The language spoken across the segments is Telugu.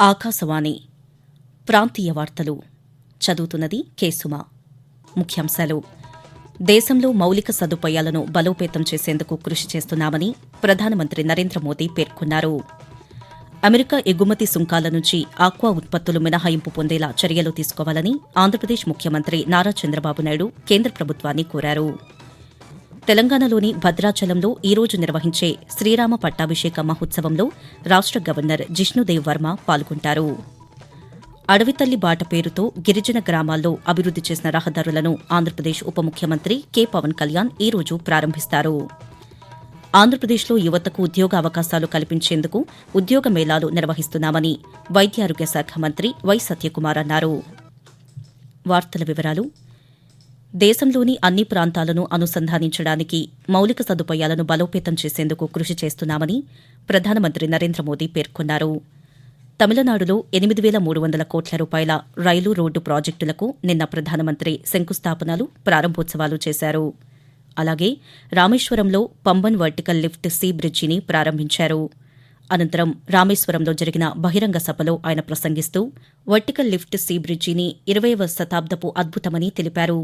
ఆకాశవాణి ప్రాంతీయ వార్తలు చదువుతున్నది కేసుమ. ముఖ్యాంశాలు: దేశంలో మౌలిక సదుపాయాలను బలోపేతం చేసేందుకు కృషి చేస్తున్నామని ప్రధానమంత్రి నరేంద్ర మోదీ పేర్కొన్నారు. అమెరికా ఎగుమతి సుంకాల నుంచి ఆక్వా ఉత్పత్తులు మినహాయింపు పొందేలా చర్యలు తీసుకోవాలని ఆంధ్రప్రదేశ్ ముఖ్యమంత్రి నారా చంద్రబాబు నాయుడు కేంద్ర ప్రభుత్వాన్ని కోరారు. తెలంగాణలోని భద్రాచలంలో ఈ రోజు నిర్వహించే శ్రీరామ పట్టాభిషేక మహోత్సవంలో రాష్ట గవర్నర్ జిష్ణుదేవ్ వర్మ పాల్గొంటారు. అడవితల్లి బాట పేరుతో గిరిజన గ్రామాల్లో అభివృద్ది చేసిన రహదారులను ఆంధ్రప్రదేశ్ ఉప ముఖ్యమంత్రి కె పవన్ కళ్యాణ్ ఈ రోజు ప్రారంభిస్తారు. ఆంధ్రప్రదేశ్లో యువతకు ఉద్యోగ అవకాశాలు కల్పించేందుకు ఉద్యోగ మేళాలు నిర్వహిస్తున్నామని వైద్యారోగ్య శాఖ మంత్రి వై సత్యకుమార్ అన్నారు. వార్తల వివరాలు: దేశంలోని అన్ని ప్రాంతాలను అనుసంధానించడానికి మౌలిక సదుపాయాలను బలోపేతం చేసేందుకు కృషి చేస్తున్నామని ప్రధానమంత్రి నరేంద్ర మోదీ పేర్కొన్నారు. తమిళనాడులో 8,300 కోట్ల రూపాయల రైలు రోడ్డు ప్రాజెక్టులకు నిన్న ప్రధానమంత్రి శంకుస్థాపనలు, ప్రారంభోత్సవాలు చేశారు. అలాగే రామేశ్వరంలో పంబన్ వర్టికల్ లిఫ్ట్ సీ బ్రిడ్జిని ప్రారంభించారు. అనంతరం రామేశ్వరంలో జరిగిన బహిరంగ సభలో ఆయన ప్రసంగిస్తూ వర్టికల్ లిఫ్ట్ సీ బ్రిడ్జిని 20వ శతాబ్దపు అద్భుతమని తెలిపారు.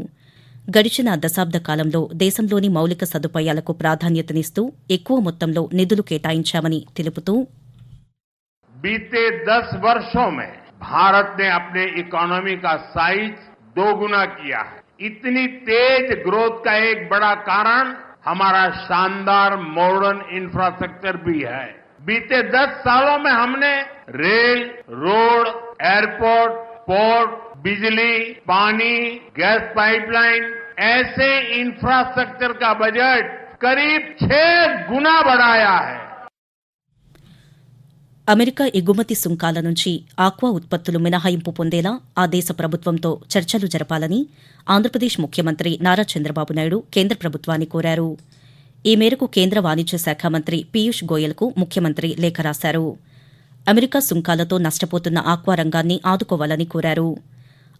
గడిచిన దశాబ్ద కాలంలో దేశంలోని మౌలిక సదుపాయాలకు ప్రాధాన్యతనిస్తూ ఎక్కువ మొత్తంలో నిధులు కేటాయించామని తెలుపుతూ, बीते 10 वर्षों में भारत ने अपने इकोनॉमी का साइज दोगुना किया है. इतनी तेज ग्रोथ का एक बड़ा कारण हमारा शानदार मॉडर्न इंफ्रास्ट्रक्चर भी है. बीते 10 सालों में हमने रेल, रोड, एयरपोर्ट, पोर्ट, बिजली, पानी, गैस पाइपलाइन ऐसे इंफ्रास्ट्रक्चर का बजट करीब 6 गुना बढ़ाया है. అమెరికా ఎగుమతి సుంకాల నుంచి ఆక్వా ఉత్పత్తులు మినహాయింపు పొందేలా ఆ దేశ ప్రభుత్వంతో చర్చలు జరపాలని ఆంధ్రప్రదేశ్ ముఖ్యమంత్రి నారా చంద్రబాబు నాయుడు కేంద్ర ప్రభుత్వాన్ని కోరారు. ఈ మేరకు కేంద్ర వాణిజ్య శాఖ మంత్రి పీయూష్ గోయల్కు ముఖ్యమంత్రి లేఖ రాశారు. అమెరికా సుంకాలతో నష్టపోతున్న ఆక్వా రంగాన్ని ఆదుకోవాలని కోరారు.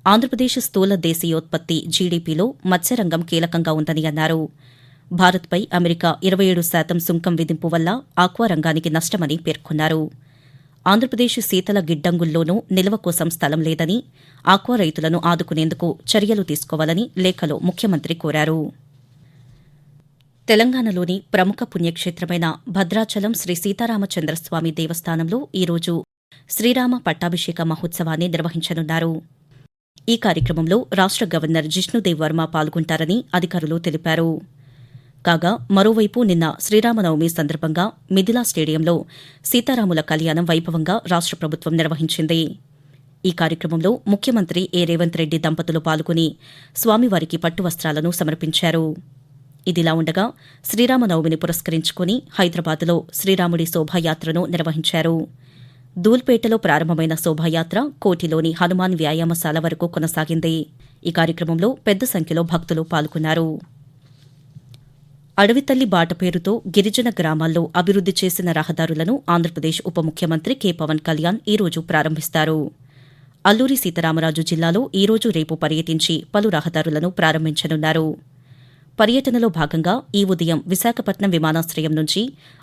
ఆంధ్రప్రదేశ్ స్థూల దేశీయోత్పత్తి జీడీపీలో మత్స్యరంగం కీలకంగా ఉందని అన్నారు. భారత్పై అమెరికా 27% సుంకం విధింపు వల్ల ఆక్వా రంగానికి నష్టమని పేర్కొన్నారు. ఆంధ్రప్రదేశ్ శీతల గిడ్డంగుల్లోనూ నిల్వ కోసం స్థలం లేదని, ఆక్వా రైతులను ఆదుకునేందుకు చర్యలు తీసుకోవాలని లేఖలో ముఖ్యమంత్రి కోరారు. తెలంగాణలోని ప్రముఖ పుణ్యక్షేత్రమైన భద్రాచలం శ్రీ సీతారామచంద్రస్వామి దేవస్థానంలో ఈ రోజు శ్రీరామ పట్టాభిషేక మహోత్సవాన్ని నిర్వహించనున్నారు. ఈ కార్యక్రమంలో రాష్ట గవర్నర్ జిష్ణుదేవ్ వర్మ పాల్గొంటారని అధికారులు తెలిపారు. కాగా మరోవైపు నిన్న శ్రీరామనవమి సందర్భంగా మిథిలా స్టేడియంలో సీతారాముల కళ్యాణం వైభవంగా రాష్ట ప్రభుత్వం నిర్వహించింది. ఈ కార్యక్రమంలో ముఖ్యమంత్రి ఏ రేవంత్ రెడ్డి దంపతులు పాల్గొని స్వామివారికి పట్టు వస్త్రాలను సమర్పించారు. ఇదిలా ఉండగా శ్రీరామనవమిని పురస్కరించుకుని హైదరాబాద్లో శ్రీరాముడి శోభాయాత్రను నిర్వహించారు. దూల్పేటలో ప్రారంభమైన శోభాయాత్ర కోటిలోని హనుమాన్ వ్యాయామశాల వరకు కొనసాగింది. ఈ కార్యక్రమంలో పెద్ద సంఖ్యలో భక్తులు పాల్గొన్నారు. అడవితల్లి బాట పేరుతో గిరిజన గ్రామాల్లో అభివృద్ది చేసిన రహదారులను ఆంధ్రప్రదేశ్ ఉప ముఖ్యమంత్రి కె పవన్ కళ్యాణ్ ఈ రోజు ప్రారంభిస్తారు. అల్లూరి సీతారామరాజు జిల్లాలో ఈ రోజు రేపు పర్యటించి పలు రహదారులను ప్రారంభించనున్నారు. పర్యటనలో భాగంగా ఈ ఉదయం విశాఖపట్నం విమానాశ్రయం నుంచి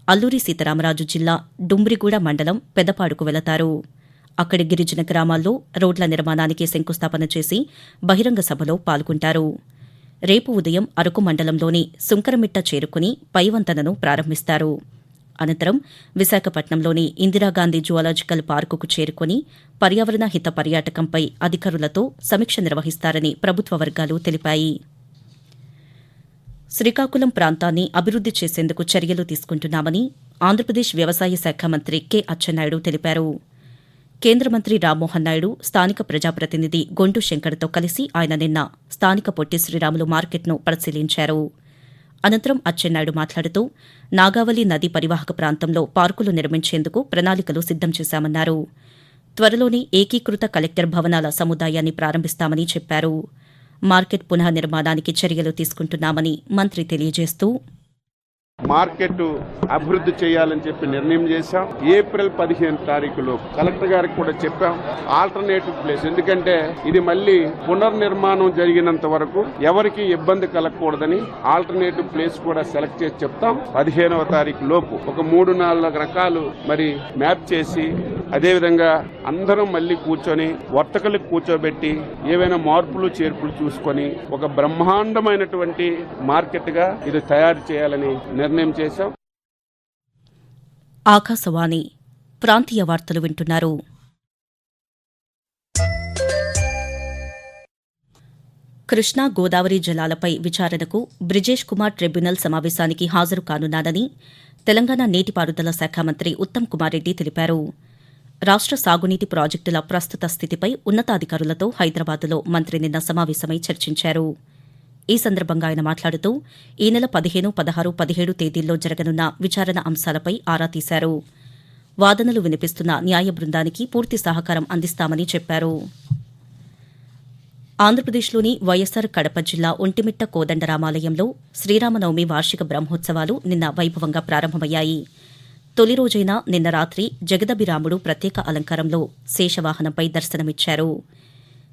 అల్లూరి సీతారామరాజు జిల్లా డుమ్రిగూడ మండలం పెదపాడుకు వెళతారు. అక్కడి గిరిజన గ్రామాల్లో రోడ్ల నిర్మాణానికి శంకుస్థాపన చేసి బహిరంగ సభలో పాల్గొంటారు. రేపు ఉదయం అరకు మండలంలోని సుంకరమిట్ట చేరుకుని పైవంతనను ప్రారంభిస్తారు. అనంతరం విశాఖపట్నంలోని ఇందిరాగాంధీ జువాలజికల్ పార్కుకు చేరుకుని పర్యావరణ హిత పర్యాటకంపై అధికారులతో సమీక్ష నిర్వహిస్తారని ప్రభుత్వ వర్గాలు తెలిపాయి. శ్రీకాకుళం ప్రాంతాన్ని అభివృద్ది చేసేందుకు చర్యలు తీసుకుంటున్నామని ఆంధ్రప్రదేశ్ వ్యవసాయ శాఖ మంత్రి కె అచ్చెన్నాయుడు తెలిపారు. కేంద్ర మంత్రి రామ్మోహన్ నాయుడు స్థానిక ప్రజాప్రతినిధి గొంటు శంకర్తో కలిసి ఆయన నిన్న స్థానిక పొట్టి శ్రీరాములు మార్కెట్ను పరిశీలించారు. అనంతరం అచ్చెన్నాయుడు మాట్లాడుతూ నాగావళి నదీ పరివాహక ప్రాంతంలో పార్కులు నిర్మించేందుకు ప్రణాళికలు సిద్దం చేశామన్నారు. త్వరలోనే ఏకీకృత కలెక్టర్ భవనాల సముదాయాన్ని ప్రారంభిస్తామని చెప్పారు. మార్కెట్ పునః నిర్మాణానికి చర్యలు తీసుకుంటున్నామని మంత్రి తెలియజేస్తూ, మార్కెట్ అభివృద్ధి చేయాలని చెప్పి నిర్ణయం చేశాం. ఏప్రిల్ 15 తారీఖులో కలెక్టర్ గారికి కూడా చెప్పాం ఆల్టర్నేటివ్ ప్లేస్, ఎందుకంటే ఇది మళ్ళీ పునర్నిర్మాణం జరిగినంత వరకు ఎవరికి ఇబ్బంది కలగకూడదని ఆల్టర్నేటివ్ ప్లేస్ కూడా సెలెక్ట్ చేసి చెప్తాం. 15వ తారీఖు లోపు ఒక 3-4 రకాలు మరి మ్యాప్ చేసి అదేవిధంగా అందరం మళ్ళీ కూర్చొని వర్తకులకు కూర్చోబెట్టి ఏవైనా మార్పులు చేర్పులు చూసుకొని ఒక బ్రహ్మాండమైనటువంటి మార్కెట్ గా ఇది తయారు చేయాలని నిర్ణయం చేశాం. ఆకాశవాణి ప్రాంతీయ వార్తలు వింటున్నారు. కృష్ణా గోదావరి జలాలపై విచారణకు బ్రిజేష్ కుమార్ ట్రిబ్యునల్ సమావేశానికి హాజరు కానున్నానని తెలంగాణ నీటిపారుదల శాఖ మంత్రి ఉత్తమ్ కుమార్ రెడ్డి తెలిపారు. రాష్ట సాగునీటి ప్రాజెక్టుల ప్రస్తుత స్థితిపై ఉన్నతాధికారులతో హైదరాబాద్లో మంత్రి నిన్న సమావేశమై చర్చించారు. ఈ సందర్భంగా ఆయన మాట్లాడుతూ ఈ నెల 15, 16, 17 తేదీల్లో జరగనున్న విచారణ అంశాలపై ఆరా తీశారు. వాదనలు వినిపిస్తున్న న్యాయ బృందానికి పూర్తి సహకారం అందిస్తామని చెప్పారు. ఆంధ్రప్రదేశ్లోని వైఎస్సార్ కడప జిల్లా ఒంటిమిట్ట కోదండరామాలయంలో శ్రీరామనవమి వార్షిక బ్రహ్మోత్సవాలు నిన్న వైభవంగా ప్రారంభమయ్యాయి. తొలి రోజైన నిన్న రాత్రి జగదభిరాముడు ప్రత్యేక అలంకారంలో శేషవాహనంపై దర్శనమిచ్చారు.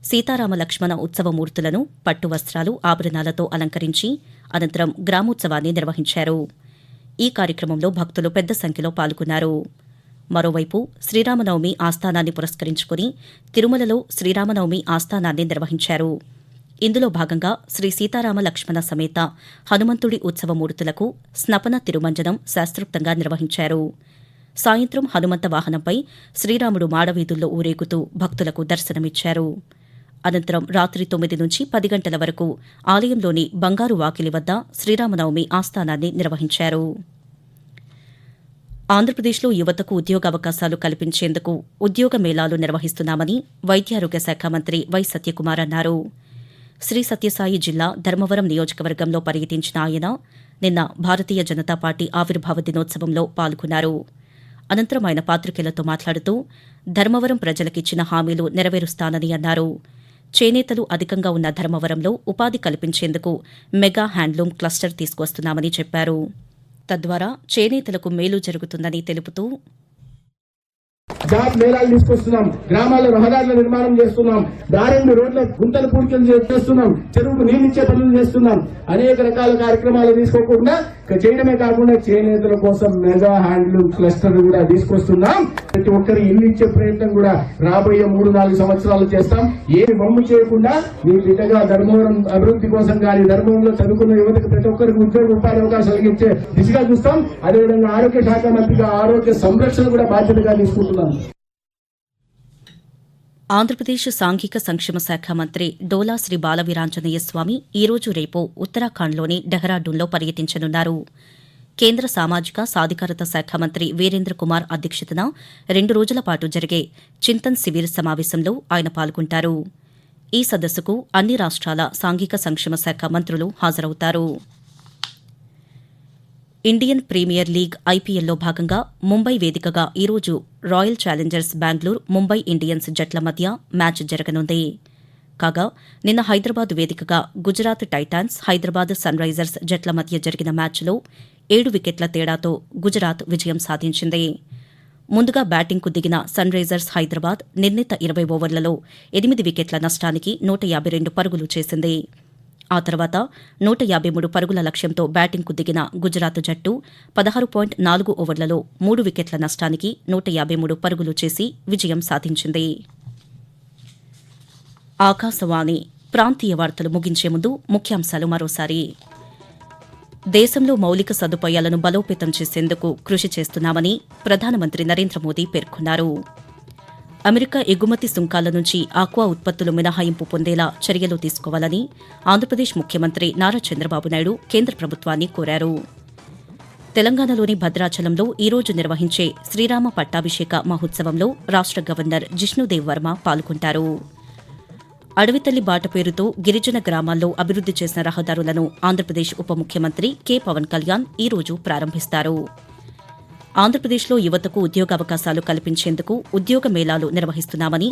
సీతారామ లక్ష్మణ ఉత్సవమూర్తులను పట్టు వస్త్రాలు, ఆభరణాలతో అలంకరించి అనంతరం గ్రామోత్సవాన్ని నిర్వహించారు. ఈ కార్యక్రమంలో భక్తులు పెద్ద సంఖ్యలో పాల్గొన్నారు. మరోవైపు శ్రీరామనవమి ఆస్థానాన్ని పురస్కరించుకుని తిరుమలలో శ్రీరామనవమి ఆస్థానాన్ని నిర్వహించారు. ఇందులో భాగంగా శ్రీ సీతారామ లక్ష్మణ సమేత హనుమంతుడి ఉత్సవమూర్తులకు స్నపన తిరుమంజనం శాస్త్రోక్తంగా నిర్వహించారు. సాయంత్రం హనుమంత వాహనంపై శ్రీరాముడు మాడవీధుల్లో ఊరేగుతూ భక్తులకు దర్శనమిచ్చారు. అనంతరం రాత్రి 9 నుంచి 10 గంటల వరకు ఆలయంలోని బంగారు వాకిలి వద్ద శ్రీరామనవమి ఆస్థానాన్ని నిర్వహించారు. ఆంధ్రప్రదేశ్లో యువతకు ఉద్యోగావకాశాలు కల్పించేందుకు ఉద్యోగ మేళాలు నిర్వహిస్తున్నామని వైద్యారోగ్య శాఖ మంత్రి వై సత్యకుమార్ అన్నారు. శ్రీ సత్యసాయి జిల్లా ధర్మవరం నియోజకవర్గంలో పర్యటించిన ఆయన నిన్న భారతీయ జనతా పార్టీ ఆవిర్భావ దినోత్సవంలో పాల్గొన్నారు. అనంతరం ఆయన పాతికేయులతో మాట్లాడుతూ ధర్మవరం ప్రజలకిచ్చిన హామీలు నెరవేరుస్తానని అన్నారు. చేనేతలు అధికంగా ఉన్న ధర్మవరంలో ఉపాధి కల్పించేందుకు మెగా హ్యాండ్లూమ్ క్లస్టర్ తీసుకొస్తున్నామని చెప్పారు. తద్వారా చేనేతలకు మేలు జరుగుతుందని తెలుపుతూ జాబ్ మేళాలు తీసుకొస్తున్నాం, గ్రామాల్లో రహదారుల నిర్మాణం చేస్తున్నాం, దారిని రోడ్ల గుంతలు పూర్తులు చేస్తున్నాం, చెరువుకు నీళ్ళిచ్చే పనులు చేస్తున్నాం. అనేక రకాల కార్యక్రమాలు తీసుకోకుండా చేయడమే కాకుండా చేనేతల కోసం మెగా హ్యాండ్లూమ్ క్లస్టర్ కూడా తీసుకొస్తున్నాం. ప్రతి ఒక్కరికి ఇల్లు ఇచ్చే ప్రయత్నం కూడా రాబోయే 3-4 సంవత్సరాలు చేస్తాం. ఏమి వమ్ము చేయకుండా మీ బిడ్డగా ధర్మవరం అభివృద్ధి కోసం కానీ ధర్మంలో చదువుకున్న యువతకు ప్రతి ఒక్కరికి ఉద్యోగ ఉపాధి అవకాశాలు ఇచ్చే దిశగా చూస్తాం. అదేవిధంగా ఆరోగ్య శాఖ మంత్రిగా ఆరోగ్య సంరక్షణ కూడా బాధ్యతగా తీసుకుంటున్నాం. ఆంధ్రప్రదేశ్ సాంఘిక సంక్షేమ శాఖ మంత్రి డోలా శ్రీ బాలవీరాంజనేయ స్వామి ఈరోజు రేపు ఉత్తరాఖండ్లోని డెహ్రాడూన్లో పర్యటించనున్నారు. కేంద్ర సామాజిక సాధికారత శాఖ మంత్రి వీరేంద్ర కుమార్ అధ్యక్షతన 2 రోజుల పాటు జరిగే చింతన్ శిబిర్ సమావేశంలో ఆయన పాల్గొంటారు. ఈ సదస్సుకు అన్ని రాష్ట్రాల సాంఘిక సంక్షేమ శాఖ మంత్రులు హాజరవుతారు. ఇండియన్ ప్రీమియర్ లీగ్ ఐపీఎల్లో భాగంగా ముంబై వేదికగా ఈరోజు Royal Challengers Bengaluru, Mumbai Indians జట్ల మధ్య మ్యాచ్ జరగనుంది. కాగా నిన్న హైదరాబాద్ వేదికగా Gujarat Titans, Hyderabad Sunrisers జట్ల మధ్య జరిగిన మ్యాచ్లో 7 వికెట్ల తేడాతో గుజరాత్ విజయం సాధించింది. ముందుగా బ్యాటింగ్కు దిగిన సన్ రైజర్స్ హైదరాబాద్ నిర్ణీత 20 ఓవర్లలో 8 వికెట్ల నష్టానికి 152 పరుగులు చేసింది. ఆ తర్వాత 153 పరుగుల లక్ష్యంతో బ్యాటింగ్కు దిగిన గుజరాత్ జట్టు 16.4 ఓవర్లలో 3 వికెట్ల నష్టానికి 153 పరుగులు చేసి విజయం సాధించింది. ఆకాశవాణి ప్రాంతీయ వార్తలు ముగించే ముందు ముఖ్యాంశాలు మరోసారి. దేశంలో మౌలిక సదుపాయాలను బలోపేతం చేసేందుకు కృషి చేస్తున్నామని ప్రధానమంత్రి నరేంద్ర మోదీ పేర్కొన్నారు. అమెరికా ఎగుమతి సుంకాల నుంచి ఆక్వా ఉత్పత్తులు మినహాయింపు పొందేలా చర్యలు తీసుకోవాలని ఆంధ్రప్రదేశ్ ముఖ్యమంత్రి నారా చంద్రబాబు నాయుడు కేంద్ర ప్రభుత్వాన్ని కోరారు. తెలంగాణలోని భద్రాచలంలో ఈరోజు నిర్వహించే శ్రీరామ పట్టాభిషేక మహోత్సవంలో రాష్ట గవర్నర్ జిష్ణుదేవ్ వర్మ పాల్గొంటారు. అడవితల్లి బాట పేరుతో గిరిజన గ్రామాల్లో అభివృద్ది చేసిన రహదారులను ఆంధ్రప్రదేశ్ ఉప ముఖ్యమంత్రి కె పవన్ కళ్యాణ్ ఈరోజు ప్రారంభిస్తారు. ఆంధ్రప్రదేశ్లో యువతకు ఉద్యోగావకాశాలు కల్పించేందుకు ఉద్యోగ మేళాలు నిర్వహిస్తున్నామని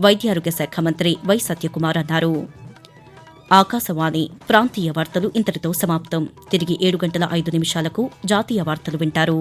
వైద్యారోగ్య శాఖ మంత్రి వై సత్యకుమార్ అన్నారు. ఆకాశవాణి ప్రాంతీయ వార్తలు ఇంతటితో సమాప్తం. తిరిగి 7 గంటల 5 నిమిషాలకు జాతీయ వార్తలు వింటారు.